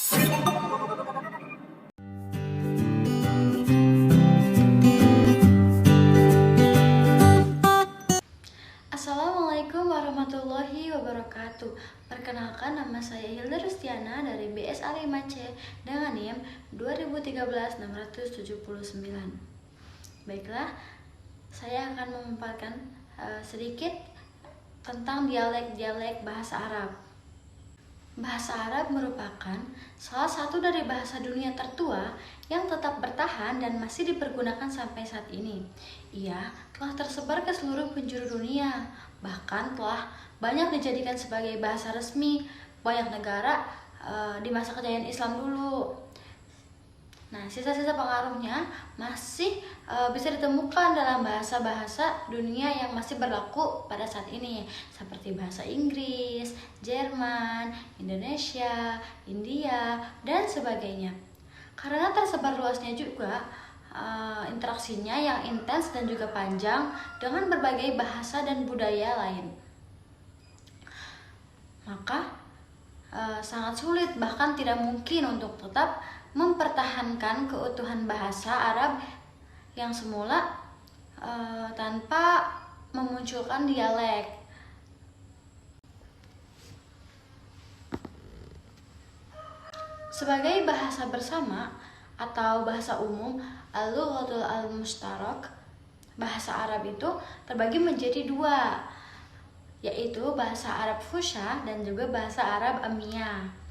Assalamualaikum warahmatullahi wabarakatuh. Perkenalkan, nama saya Hilda Rustiana dari BS A5C dengan NIM 2013-679. Baiklah, saya akan memaparkan sedikit tentang dialek-dialek bahasa Arab. Bahasa Arab merupakan salah satu dari bahasa dunia tertua yang tetap bertahan dan masih dipergunakan sampai saat ini. Ia telah tersebar ke seluruh penjuru dunia, bahkan telah banyak dijadikan sebagai bahasa resmi banyak negara di masa kejayaan Islam dulu. Nah, sisa-sisa pengaruhnya masih bisa ditemukan dalam bahasa-bahasa dunia yang masih berlaku pada saat ini, seperti bahasa Inggris, Jerman, Indonesia, India, dan sebagainya. Karena tersebar luasnya juga interaksinya yang intens dan juga panjang dengan berbagai bahasa dan budaya lain, maka sangat sulit bahkan tidak mungkin untuk tetap mempertahankan keutuhan bahasa Arab yang semula tanpa memunculkan dialek. Sebagai bahasa bersama atau bahasa umum, al-lughatul al-mushtarak, bahasa Arab itu terbagi menjadi dua, yaitu bahasa Arab Fusha dan juga bahasa Arab Amiyah.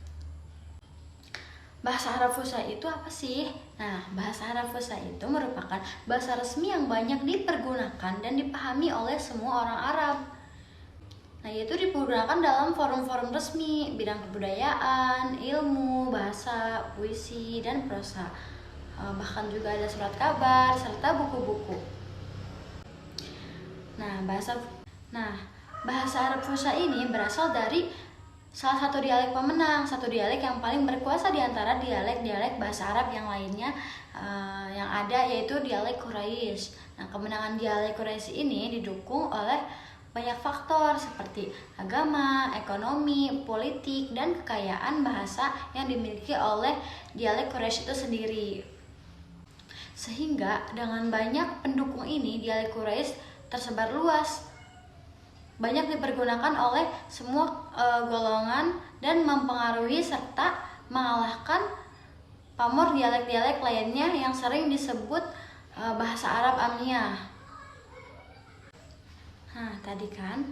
Bahasa Arab Fusha itu apa sih? Nah, bahasa Arab Fusha itu merupakan bahasa resmi yang banyak dipergunakan dan dipahami oleh semua orang Arab. Nah, yaitu digunakan dalam forum-forum resmi, bidang kebudayaan, ilmu, bahasa, puisi, dan prosa. Bahkan juga ada surat kabar serta buku-buku. Bahasa Arab Fusha ini berasal dari salah satu dialek pemenang, satu dialek yang paling berkuasa di antara dialek-dialek bahasa Arab yang lainnya yang ada, yaitu dialek Quraisy. Nah, kemenangan dialek Quraisy ini didukung oleh banyak faktor seperti agama, ekonomi, politik, dan kekayaan bahasa yang dimiliki oleh dialek Quraisy itu sendiri. Sehingga dengan banyak pendukung ini, dialek Quraisy tersebar luas, banyak dipergunakan oleh semua golongan dan mempengaruhi serta mengalahkan pamor dialek-dialek lainnya yang sering disebut bahasa Arab Amiyah. Nah, tadi kan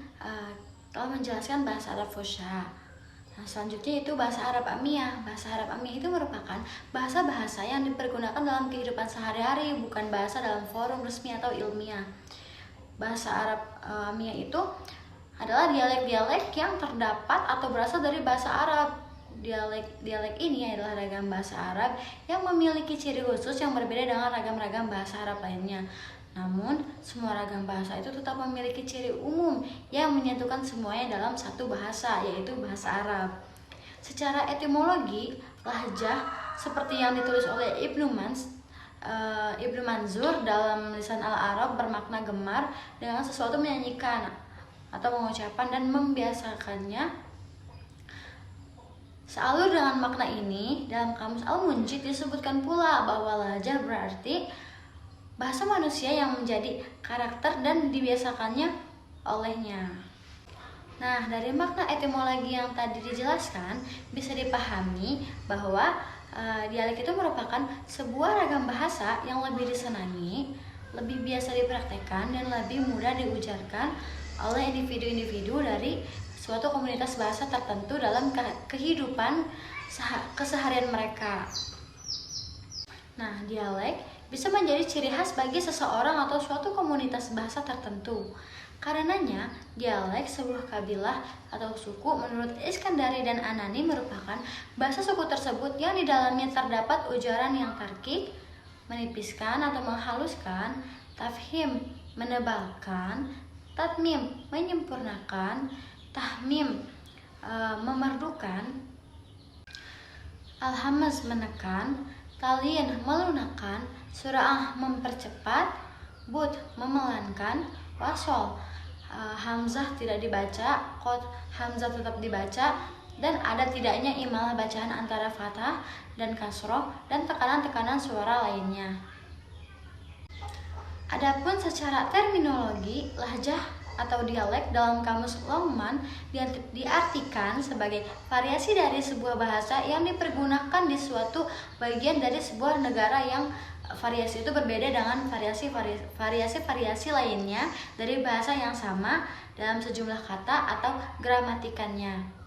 telah menjelaskan bahasa Arab Fusha. Nah, selanjutnya itu bahasa Arab Amiyah. Bahasa Arab Amiyah itu merupakan bahasa-bahasa yang dipergunakan dalam kehidupan sehari-hari, bukan bahasa dalam forum resmi atau ilmiah. Bahasa Arab Amiyah itu adalah dialek-dialek yang terdapat atau berasal dari bahasa Arab. Dialek ini adalah ragam bahasa Arab yang memiliki ciri khusus yang berbeda dengan ragam-ragam bahasa Arab lainnya. Namun, semua ragam bahasa itu tetap memiliki ciri umum yang menyatukan semuanya dalam satu bahasa, yaitu bahasa Arab. Secara etimologi, lahjah seperti yang ditulis oleh Ibnu Manzur dalam lisan Al-Arab bermakna gemar dengan sesuatu menyanyikan atau mengucapkan dan membiasakannya. Sealur dengan makna ini, dalam kamus Al-Munjid disebutkan pula bahwa lahjah berarti bahasa manusia yang menjadi karakter dan dibiasakannya olehnya. Nah, dari makna etimologi yang tadi dijelaskan, bisa dipahami bahwa dialek itu merupakan sebuah ragam bahasa yang lebih disenangi, lebih biasa dipraktekkan, dan lebih mudah diujarkan oleh individu-individu dari suatu komunitas bahasa tertentu dalam kehidupan keseharian mereka. Nah, dialek bisa menjadi ciri khas bagi seseorang atau suatu komunitas bahasa tertentu. Karenanya, dialek sebuah kabilah atau suku menurut Iskandari dan Anani merupakan bahasa suku tersebut yang di dalamnya terdapat ujaran yang tarkik, menipiskan atau menghaluskan, tafhim, menebalkan, tatmim, menyempurnakan, tahmim, memerdukan, alhamaz, menekan, talin, melunakkan, surah, mempercepat, but, memelankan, wasol, hamzah tidak dibaca, qad, hamzah tetap dibaca, dan ada tidaknya imalah bacaan antara fathah dan kasroh dan tekanan-tekanan suara lainnya. Adapun secara terminologi, lahjah atau dialek dalam kamus Longman diartikan sebagai variasi dari sebuah bahasa yang dipergunakan di suatu bagian dari sebuah negara yang variasi itu berbeda dengan variasi lainnya dari bahasa yang sama dalam sejumlah kata atau gramatikannya.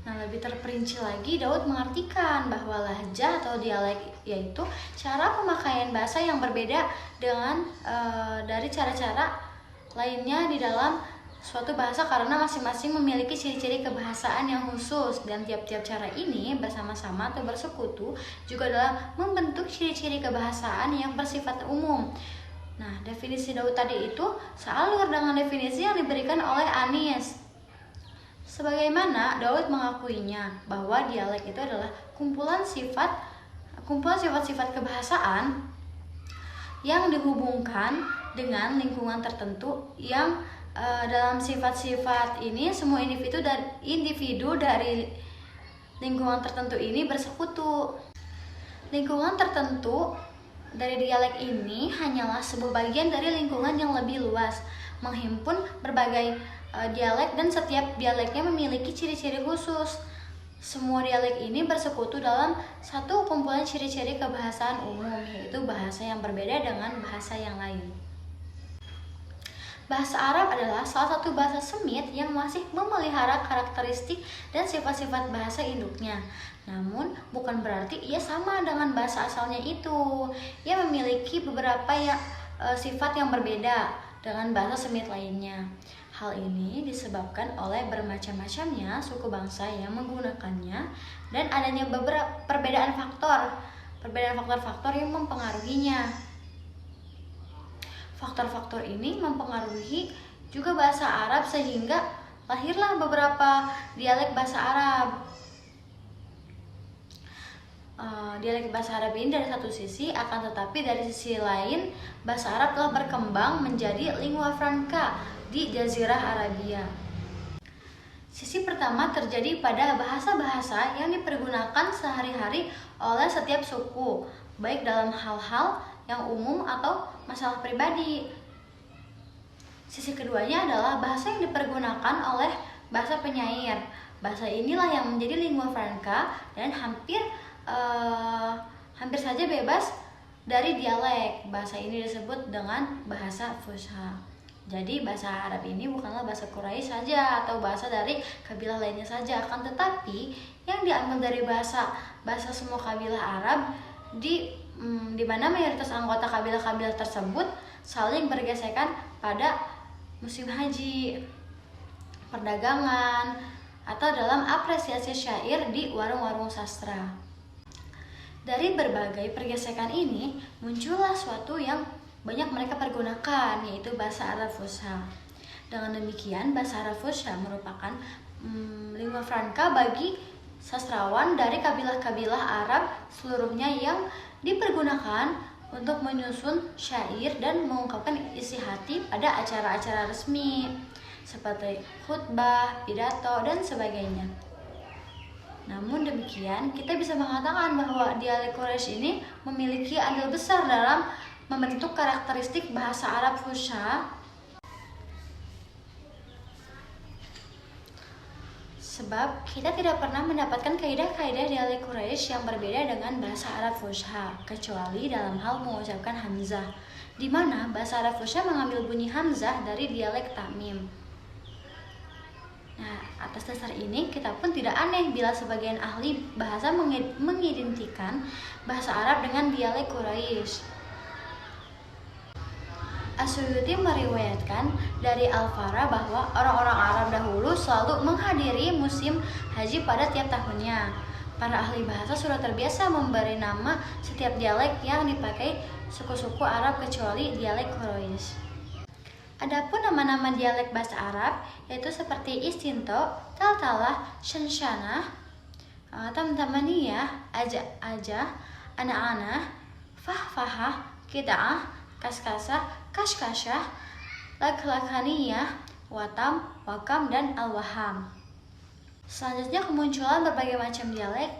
Nah, lebih terperinci lagi, Daud mengartikan bahwa lahjah atau dialek yaitu cara pemakaian bahasa yang berbeda dengan dari cara-cara lainnya di dalam suatu bahasa karena masing-masing memiliki ciri-ciri kebahasaan yang khusus, dan tiap-tiap cara ini bersama-sama atau bersekutu juga dalam membentuk ciri-ciri kebahasaan yang bersifat umum. Nah, definisi Daud tadi itu sealur dengan definisi yang diberikan oleh Anis. Sebagaimana Daud mengakuinya bahwa dialek itu adalah kumpulan sifat-sifat kebahasaan yang dihubungkan dengan lingkungan tertentu yang dalam sifat-sifat ini semua individu dari lingkungan tertentu ini bersekutu. Lingkungan tertentu dari dialek ini hanyalah sebuah bagian dari lingkungan yang lebih luas, menghimpun berbagai dialek dan setiap dialeknya memiliki ciri-ciri khusus. Semua dialek ini bersekutu dalam satu kumpulan ciri-ciri kebahasaan umum, yaitu bahasa yang berbeda dengan bahasa yang lain. Bahasa Arab adalah salah satu bahasa Semit yang masih memelihara karakteristik dan sifat-sifat bahasa induknya. Namun, bukan berarti ia sama dengan bahasa asalnya itu. Ia memiliki beberapa sifat yang berbeda dengan bahasa Semit lainnya. Hal ini disebabkan oleh bermacam-macamnya suku bangsa yang menggunakannya dan adanya beberapa perbedaan faktor-faktor yang mempengaruhinya. Faktor-faktor ini mempengaruhi juga bahasa Arab sehingga lahirlah beberapa dialek bahasa Arab. Dialek bahasa Arab ini dari satu sisi, akan tetapi dari sisi lain bahasa Arab telah berkembang menjadi lingua franca di Jazirah Arabia. Sisi pertama terjadi pada bahasa-bahasa yang dipergunakan sehari-hari oleh setiap suku, baik dalam hal-hal yang umum atau masalah pribadi. Sisi keduanya adalah bahasa yang dipergunakan oleh bahasa penyair. Bahasa inilah yang menjadi lingua franca dan hampir saja bebas dari dialek. Bahasa ini disebut dengan bahasa fusha. Jadi bahasa Arab ini bukanlah bahasa Quraisy saja atau bahasa dari kabilah lainnya saja, akan tetapi yang diambil dari bahasa semua kabilah Arab di mana mayoritas anggota kabilah-kabilah tersebut saling bergesekan pada musim haji, perdagangan, atau dalam apresiasi syair di warung-warung sastra. Dari berbagai pergesekan ini muncullah suatu yang banyak mereka pergunakan, yaitu bahasa Arab Fusha. Dengan demikian, bahasa Arab Fusha merupakan lingua franca bagi sastrawan dari kabilah-kabilah Arab seluruhnya yang dipergunakan untuk menyusun syair dan mengungkapkan isi hati pada acara-acara resmi seperti khutbah, pidato, dan sebagainya. Namun demikian, kita bisa mengatakan bahwa dialek Quraisy ini memiliki andil besar dalam membentuk karakteristik bahasa Arab Fusha, sebab kita tidak pernah mendapatkan kaidah-kaidah dialek Quraisy yang berbeda dengan bahasa Arab Fusha, kecuali dalam hal mengucapkan hamzah, di mana bahasa Arab Fusha mengambil bunyi hamzah dari dialek Tamim. Nah, atas dasar ini kita pun tidak aneh bila sebagian ahli bahasa mengidentikan bahasa Arab dengan dialek Quraisy. As-Suyuti meriwayatkan dari Al-Farra bahwa orang-orang Arab dahulu selalu menghadiri musim haji pada tiap tahunnya. Para ahli bahasa sudah terbiasa memberi nama setiap dialek yang dipakai suku-suku Arab kecuali dialek Quraisy. Adapun nama-nama dialek bahasa Arab yaitu seperti istinto, taltalah, shanshana, tamtamaniyah, aja, ana-ana, fahfahah, kita'ah, kaskasah, kashkashah, laklakaniyah, watam, wakam, dan al-waham. Selanjutnya, kemunculan berbagai macam dialek.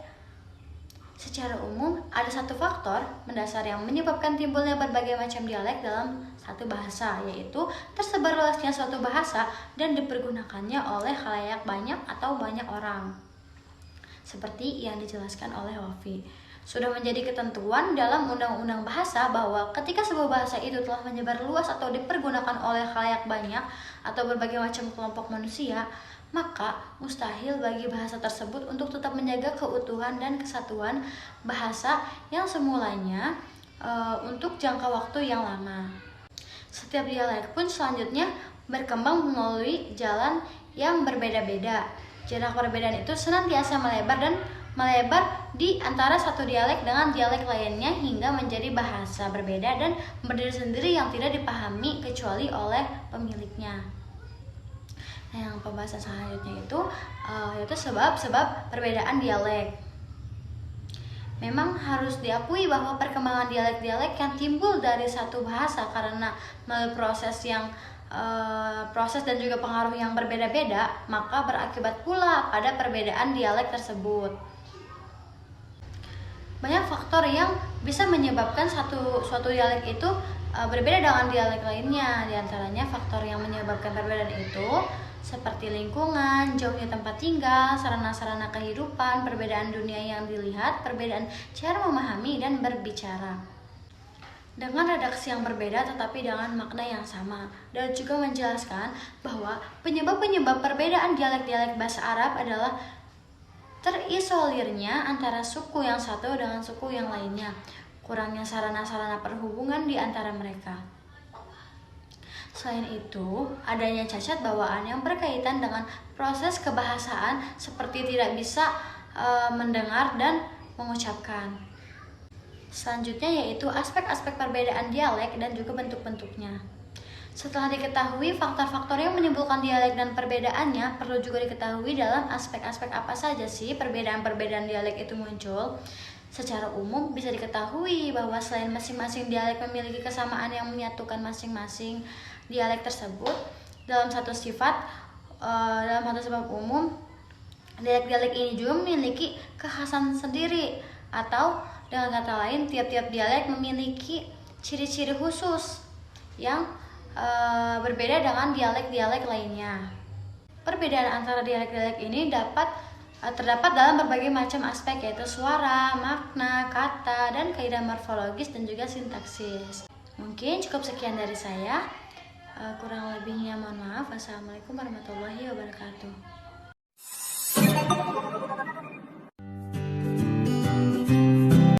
Secara umum, ada satu faktor mendasar yang menyebabkan timbulnya berbagai macam dialek dalam satu bahasa, yaitu tersebar luasnya suatu bahasa dan dipergunakannya oleh khalayak banyak atau banyak orang. Seperti yang dijelaskan oleh Wafi, sudah menjadi ketentuan dalam undang-undang bahasa bahwa ketika sebuah bahasa itu telah menyebar luas atau dipergunakan oleh khalayak banyak atau berbagai macam kelompok manusia, maka mustahil bagi bahasa tersebut untuk tetap menjaga keutuhan dan kesatuan bahasa yang semulanya untuk jangka waktu yang lama. Setiap dialek pun selanjutnya berkembang melalui jalan yang berbeda-beda. Jarak perbedaan itu senantiasa melebar di antara satu dialek dengan dialek lainnya hingga menjadi bahasa berbeda dan berdiri sendiri yang tidak dipahami kecuali oleh pemiliknya. Nah, yang pembahasan selanjutnya itu yaitu sebab-sebab perbedaan dialek. Memang harus diakui bahwa perkembangan dialek-dialek yang timbul dari satu bahasa karena melalui proses dan juga pengaruh yang berbeda-beda, maka berakibat pula pada perbedaan dialek tersebut. Banyak faktor yang bisa menyebabkan suatu dialek itu berbeda dengan dialek lainnya. Di antaranya faktor yang menyebabkan perbedaan itu seperti lingkungan, jauhnya tempat tinggal, sarana-sarana kehidupan, perbedaan dunia yang dilihat, perbedaan cara memahami dan berbicara. Dengan redaksi yang berbeda tetapi dengan makna yang sama, dan juga menjelaskan bahwa penyebab-penyebab perbedaan dialek-dialek bahasa Arab adalah terisolirnya antara suku yang satu dengan suku yang lainnya, kurangnya sarana-sarana perhubungan di antara mereka. Selain itu, adanya cacat bawaan yang berkaitan dengan proses kebahasaan seperti tidak bisa mendengar dan mengucapkan. Selanjutnya yaitu aspek-aspek perbedaan dialek dan juga bentuk-bentuknya. Setelah diketahui faktor-faktor yang menimbulkan dialek dan perbedaannya, perlu juga diketahui dalam aspek-aspek apa saja sih perbedaan-perbedaan dialek itu muncul. Secara umum bisa diketahui bahwa selain masing-masing dialek memiliki kesamaan yang menyatukan masing-masing dialek tersebut dalam satu sifat umum, dialek-dialek ini juga memiliki kekhasan sendiri, atau dengan kata lain, tiap-tiap dialek memiliki ciri-ciri khusus yang berbeda dengan dialek-dialek lainnya. Perbedaan antara dialek-dialek ini terdapat dalam berbagai macam aspek, yaitu suara, makna, kata, dan kaidah morfologis dan juga sintaksis. Mungkin cukup sekian dari saya. Kurang lebihnya mohon maaf. Wassalamualaikum warahmatullahi wabarakatuh.